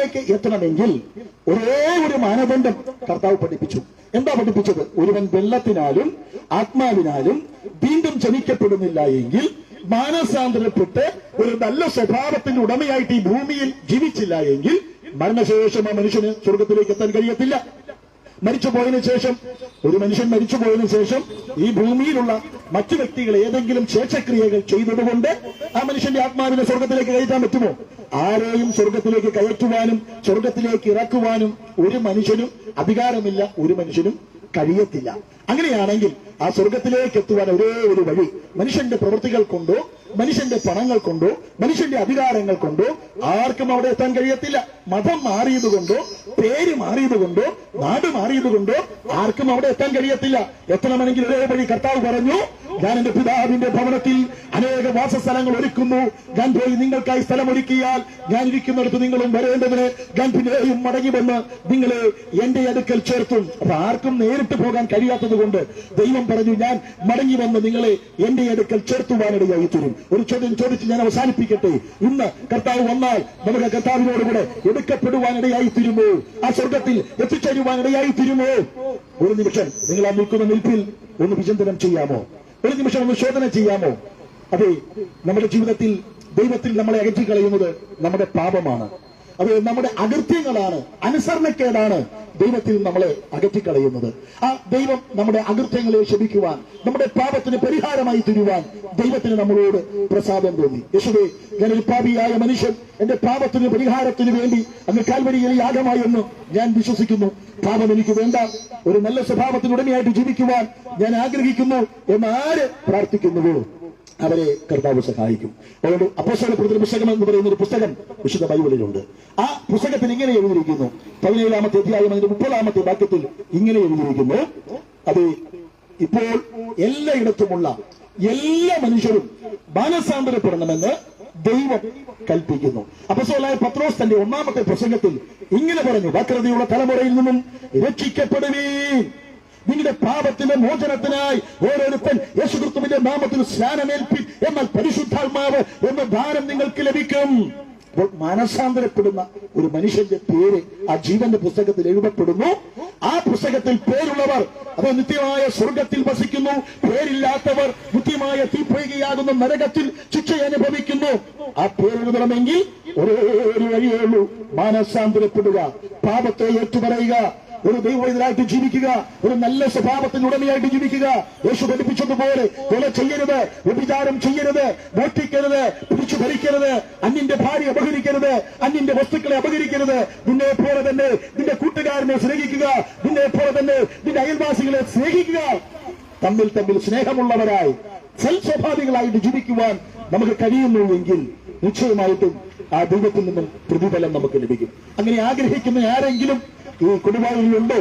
സ്വർഗത്തിലേക്ക് എത്തണമെങ്കിൽ ഒരേ ഒരു മാനദണ്ഡം കർത്താവ് പഠിപ്പിച്ചു. എന്താ പഠിപ്പിച്ചത്? ഒരുവൻ വെള്ളത്തിനാലും ആത്മാവിനാലും വീണ്ടും ജനിക്കപ്പെടുന്നില്ല എങ്കിൽ, മാനസാന്തരപ്പെട്ട് ഒരു നല്ല സ്വഭാവത്തിന്റെ ഉടമയായിട്ട് ഈ ഭൂമിയിൽ ജീവിച്ചില്ല എങ്കിൽ മരണശേഷം ആ മനുഷ്യന് സ്വർഗത്തിലേക്ക് എത്താൻ കഴിയത്തില്ല. മരിച്ചുപോയതിനു ശേഷം, ഒരു മനുഷ്യൻ മരിച്ചുപോയതിനു ശേഷം ഈ ഭൂമിയിലുള്ള മറ്റു വ്യക്തികൾ ഏതെങ്കിലും ശേഷക്രിയകൾ ചെയ്തതുകൊണ്ട് ആ മനുഷ്യന്റെ ആത്മാവിനെ സ്വർഗത്തിലേക്ക് കയറ്റാൻ പറ്റുമോ? ആരെയും സ്വർഗത്തിലേക്ക് കയറ്റുവാനും സ്വർഗത്തിലേക്ക് ഇറക്കുവാനും ഒരു മനുഷ്യനും അധികാരമില്ല, ഒരു മനുഷ്യനും കഴിയത്തില്ല. അങ്ങനെയാണെങ്കിൽ ആ സ്വർഗത്തിലേക്ക് എത്തുവാൻ ഒരേ ഒരു വഴി മനുഷ്യന്റെ പ്രവൃത്തികൾ കൊണ്ടോ മനുഷ്യന്റെ പണങ്ങൾ കൊണ്ടോ മനുഷ്യന്റെ അധികാരങ്ങൾ കൊണ്ടോ ആർക്കും അവിടെ എത്താൻ കഴിയത്തില്ല. മതം മാറിയതുകൊണ്ടോ പേര് മാറിയതുകൊണ്ടോ നാട് മാറിയതുകൊണ്ടോ ആർക്കും അവിടെ എത്താൻ കഴിയത്തില്ല. എത്തണമെങ്കിൽ ഒരേ വഴി കർത്താവ് പറഞ്ഞു, ഞാൻ എന്റെ പിതാവിന്റെ ഭവനത്തിൽ അനേക വാസസ്ഥലങ്ങൾ ഒരുക്കുന്നു, ഞാൻ പോയി നിങ്ങൾക്കായി സ്ഥലം ഒരുക്കിയാൽ ഞാൻ ഇരിക്കുന്നിടത്ത് നിങ്ങളും വരേണ്ടതിന് ഞാൻ പിന്നെയും മടങ്ങി വന്ന് നിങ്ങളെ എന്റെ അടുക്കൽ ചേർത്തും. അപ്പൊ ആർക്കും നേരിട്ട് പോകാൻ കഴിയാത്തത് കൊണ്ട് ദൈവം പറഞ്ഞു, ഞാൻ മടങ്ങി വന്ന് നിങ്ങളെ എന്റെ അടുക്കൽ ചേർത്തുവാനിടയായി തീരും. ഒരു ചോദ്യം ചോദിച്ച് ഞാൻ അവസാനിപ്പിക്കട്ടെ. ഇന്ന് കർത്താവ് വന്നാൽ നമുക്ക് കർത്താവിനോടുകൂടെ എടുക്കപ്പെടുവാനിടയായി തീരുമോ? ആ സ്വർഗത്തിൽ എത്തിച്ചേരുവാനിടയായി തീരുമോ? ഒരു നിമിഷം നിങ്ങൾ ആ നിൽക്കുന്ന നിൽപ്പിൽ ഒന്ന് വിചിന്തനം ചെയ്യാമോ? ഒരു നിമിഷം ഒന്ന് ശോധന ചെയ്യാമോ? അതെ, നമ്മുടെ ജീവിതത്തിൽ ദൈവത്തിൽ നമ്മളെ അകറ്റിക്കളയുന്നത് നമ്മുടെ പാപമാണ്. അത് നമ്മുടെ അകൃത്യങ്ങളാണ്, അനുസരണക്കേടാണ് ദൈവത്തിൽ നമ്മളെ അകറ്റിക്കളയുന്നത്. ആ ദൈവം നമ്മുടെ അകൃത്യങ്ങളെ ക്ഷമിക്കുവാൻ, നമ്മുടെ പാപത്തിന് പരിഹാരമായി തീരുവാൻ ദൈവത്തിന് നമ്മളോട് പ്രസാദം തോന്നി. യേശുവേ, ഞാനൊരു പാപിയായ മനുഷ്യൻ, എന്റെ പാപത്തിന് പരിഹാരത്തിന് വേണ്ടി അങ്ങ് കാൽവരിയിൽ യാഗമായി എന്ന് ഞാൻ വിശ്വസിക്കുന്നു. പാപം എനിക്ക് വേണ്ട, ഒരു നല്ല സ്വഭാവത്തിനുടമയായിട്ട് ജീവിക്കുവാൻ ഞാൻ ആഗ്രഹിക്കുന്നു എന്ന് ആര് പ്രാർത്ഥിക്കുന്നുവോ അവരെ കർത്താവ് സഹായിക്കും. അതുകൊണ്ട് അപ്പോസ്തലപ്രവൃത്തിയുടെ പുസ്തകം എന്ന് പറയുന്ന ഒരു പുസ്തകം വിശുദ്ധ ബൈബിളിലുണ്ട്. ആ പുസ്തകത്തിൽ ഇങ്ങനെ എഴുതിയിരിക്കുന്നു, 17-ാമത്തെ അധ്യായം അതിന്റെ 30-ാമത്തെ വാക്യത്തിൽ ഇങ്ങനെ എഴുതിയിരിക്കുന്നു, അത് ഇപ്പോൾ എല്ലായിടത്തുമുള്ള എല്ലാ മനുഷ്യരും മാനസാന്തരപ്പെടണമെന്ന് ദൈവം കൽപ്പിക്കുന്നു. അപ്പോസ്തലനായ പത്രോസ് തന്റെ 1-ാമത്തെ പ്രസംഗത്തിൽ ഇങ്ങനെ പറഞ്ഞു, വക്രതയുള്ള തലമുറയിൽ നിന്നും രക്ഷിക്കപ്പെടുവീൻ, നിങ്ങളുടെ പാപത്തിന്റെ മോചനത്തിനായി ഓരോരുത്തൻ യേശുക്രിസ്തുവിന്റെ നാമത്തിൽ സ്നാനമേൽപ്പിൻ, എന്നാൽ പരിശുദ്ധാത്മാവ് എന്ന ദാനം നിങ്ങൾക്ക് ലഭിക്കും. അപ്പോൾ മാനസാന്തരപ്പെടുന്ന ഒരു മനുഷ്യന്റെ പേര് ആ ജീവന്റെ പുസ്തകത്തിൽ എഴുതപ്പെടുന്നു. ആ പുസ്തകത്തിൽ പേരുള്ളവർ അത് നിത്യമായ സ്വർഗത്തിൽ വസിക്കുന്നു, പേരില്ലാത്തവർ നിത്യമായ തീപ്പൊയ്കയാകുന്ന നരകത്തിൽ ശിക്ഷ അനുഭവിക്കുന്നു. ആ പേരെഴുതണമെങ്കിൽ ഒരേ ഒരു വഴിയേ ഉള്ളൂ, മാനസാന്തരപ്പെടുക, പാപത്തെ ഏറ്റുപറയുക, ഒരു ദൈവവൈദ്യരായിട്ട് ജീവിക്കുക, ഒരു നല്ല സ്വഭാവത്തിന് ഉടമയായിട്ട് ജീവിക്കുക. യേശു പഠിപ്പിച്ചതുപോലെ കൊല ചെയ്യരുത്, വ്യഭിചാരം ചെയ്യരുത്, മോഷ്ടിക്കരുത്, പിടിച്ചു ഭരിക്കരുത്, അന്യന്റെ ഭാര്യ അപഹരിക്കരുത്, അന്യന്റെ വസ്തുക്കളെ അപഹരിക്കരുത്, നിന്നെ പോലെ തന്നെ നിന്റെ കൂട്ടുകാരനെ സ്നേഹിക്കുക, നിന്നെ പോലെ തന്നെ നിന്റെ അയൽവാസികളെ സ്നേഹിക്കുക. തമ്മിൽ തമ്മിൽ സ്നേഹമുള്ളവരായി സൽസ്വഭാവികളായിട്ട് ജീവിക്കുവാൻ നമുക്ക് കഴിയുന്നു എങ്കിൽ നിശ്ചയമായിട്ടും ആ ദൈവത്തിൽ നിന്നും പ്രതിഫലം നമുക്ക് ലഭിക്കും. അങ്ങനെ ആഗ്രഹിക്കുന്ന ആരെങ്കിലും ഈ കുടുംബാംഗങ്ങളുണ്ടോ?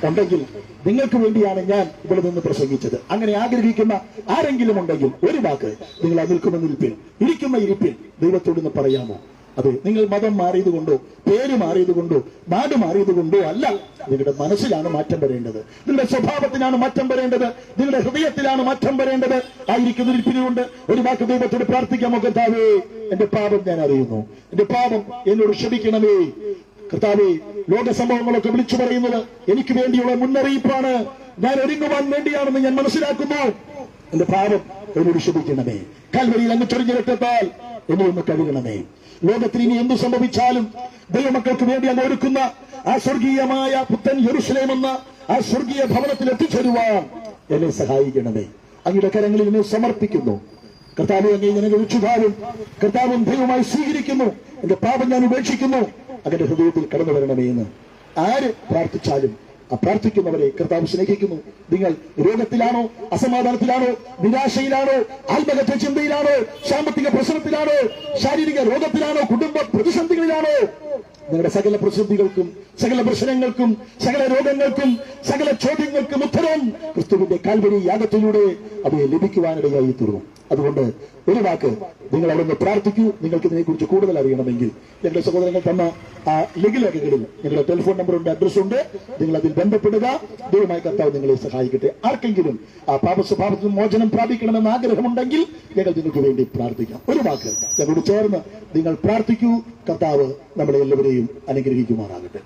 ഉണ്ടെങ്കിൽ നിങ്ങൾക്ക് വേണ്ടിയാണ് ഞാൻ ഇവിടെ നിന്ന് പ്രസംഗിച്ചത്. അങ്ങനെ ആഗ്രഹിക്കുന്ന ആരെങ്കിലും ഉണ്ടെങ്കിൽ ഒരു വാക്ക് നിങ്ങൾ നിൽക്കുന്ന നിൽപ്പിൽ, ഇരിക്കുന്ന ഇരിപ്പിൽ ദൈവത്തോട് നിന്ന് പറയാമോ? അതെ, നിങ്ങൾ മതം മാറിയതുകൊണ്ടോ പേര് മാറിയതുകൊണ്ടോ നാട് മാറിയതുകൊണ്ടോ അല്ല, നിങ്ങളുടെ മനസ്സിലാണ് മാറ്റം വരേണ്ടത്, നിങ്ങളുടെ സ്വഭാവത്തിനാണ് മാറ്റം വരേണ്ടത്, നിങ്ങളുടെ ഹൃദയത്തിലാണ് മാറ്റം വരേണ്ടത്. ആയിരിക്കുന്ന ഇരിപ്പിനുകൊണ്ട് ഒരു വാക്ക് ദൈവത്തോട് പ്രാർത്ഥിക്കാമോ? കർത്താവേ, എന്റെ പാപം ഞാൻ അറിയുന്നു, എന്റെ പാപം എന്നോട് ക്ഷമിക്കണമേ. കർത്താവേ, ലോക സംഭവങ്ങളൊക്കെ വിളിച്ചു പറയുന്നത് എനിക്ക് വേണ്ടിയുള്ള മുന്നറിയിപ്പാണ്, ഞാൻ ഒരുങ്ങുവാൻ വേണ്ടിയാണെന്ന് ഞാൻ മനസ്സിലാക്കുന്നു. എന്റെ പാപം എന്നോട് ക്ഷമിക്കണമേ. കാൽവരിയിൽ അങ്ങ് ചൊരിഞ്ഞ രക്തത്താൽ എന്നെ ഒന്ന് കഴുകണമേ. ലോകത്തിൽ ഇനി എന്തു സംഭവിച്ചാലും ദൈവമക്കൾക്ക് വേണ്ടി അങ്ങ് ഒരുക്കുന്ന ആ സ്വർഗീയമായ പുത്തൻ യെരൂശലേം എന്ന ആ സ്വർഗീയ ഭവനത്തിൽ എത്തിച്ചേരുവാൻ എന്നെ സഹായിക്കണമേ. അങ്ങയുടെ കരങ്ങളിൽ എന്നെ സമർപ്പിക്കുന്നു. കർത്താവ്, അങ്ങേ ഞാൻ രക്ഷിതാവും കർത്താവും ദൈവമായി സ്വീകരിക്കുന്നു. എന്റെ പാപം ഞാൻ ഉപേക്ഷിക്കുന്നു, അങ്ങനെ ഹൃദയത്തിൽ കടന്നു വരണമേ എന്ന് ആര് പ്രാർത്ഥിച്ചാലും ആ പ്രാർത്ഥിക്കുന്നവരെ കർത്താവ് സ്നേഹിക്കുന്നു. നിങ്ങൾ രോഗത്തിലാണോ, അസമാധാനത്തിലാണോ, നിരാശയിലാണോ, ആത്മഹത്യ ചിന്തയിലാണോ, സാമ്പത്തിക പ്രശ്നത്തിലാണോ, ശാരീരിക രോഗത്തിലാണോ, കുടുംബ പ്രതിസന്ധികളിലാണോ, നിങ്ങളുടെ സകല പ്രതിസന്ധികൾക്കും സകല പ്രശ്നങ്ങൾക്കും സകല രോഗങ്ങൾക്കും സകല ചോദ്യങ്ങൾക്കും ഉത്തരം ക്രിസ്തുവിന്റെ കാൽവരി യാഗത്തിലൂടെ അവയെ ലഭിക്കുവാനിടയായി തീർന്നു. അതുകൊണ്ട് ഒരു വാക്ക് നിങ്ങൾ അവിടെ നിന്ന് പ്രാർത്ഥിക്കൂ. നിങ്ങൾക്ക് ഇതിനെക്കുറിച്ച് കൂടുതൽ അറിയണമെങ്കിൽ ഞങ്ങളുടെ സഹോദരങ്ങൾ തന്ന ആ ലഘുലേഖകളിൽ ഞങ്ങളുടെ ടെലിഫോൺ നമ്പറുണ്ട്, അഡ്രസ് ഉണ്ട്. നിങ്ങൾ അതിൽ ബന്ധപ്പെടുക. ദൈവമായി കർത്താവ് നിങ്ങളെ സഹായിക്കട്ടെ. ആർക്കെങ്കിലും ആ പാപസ്വഭാവത്തിൽ മോചനം പ്രാപിക്കണമെന്ന് ആഗ്രഹമുണ്ടെങ്കിൽ ഞങ്ങൾ നിങ്ങൾക്ക് വേണ്ടി പ്രാർത്ഥിക്കാം. ഒരു വാക്ക് ഞങ്ങളോട് ചേർന്ന് നിങ്ങൾ പ്രാർത്ഥിക്കൂ. കർത്താവ് നമ്മളെ എല്ലാവരെയും അനുഗ്രഹിക്കുമാറാകട്ടെ.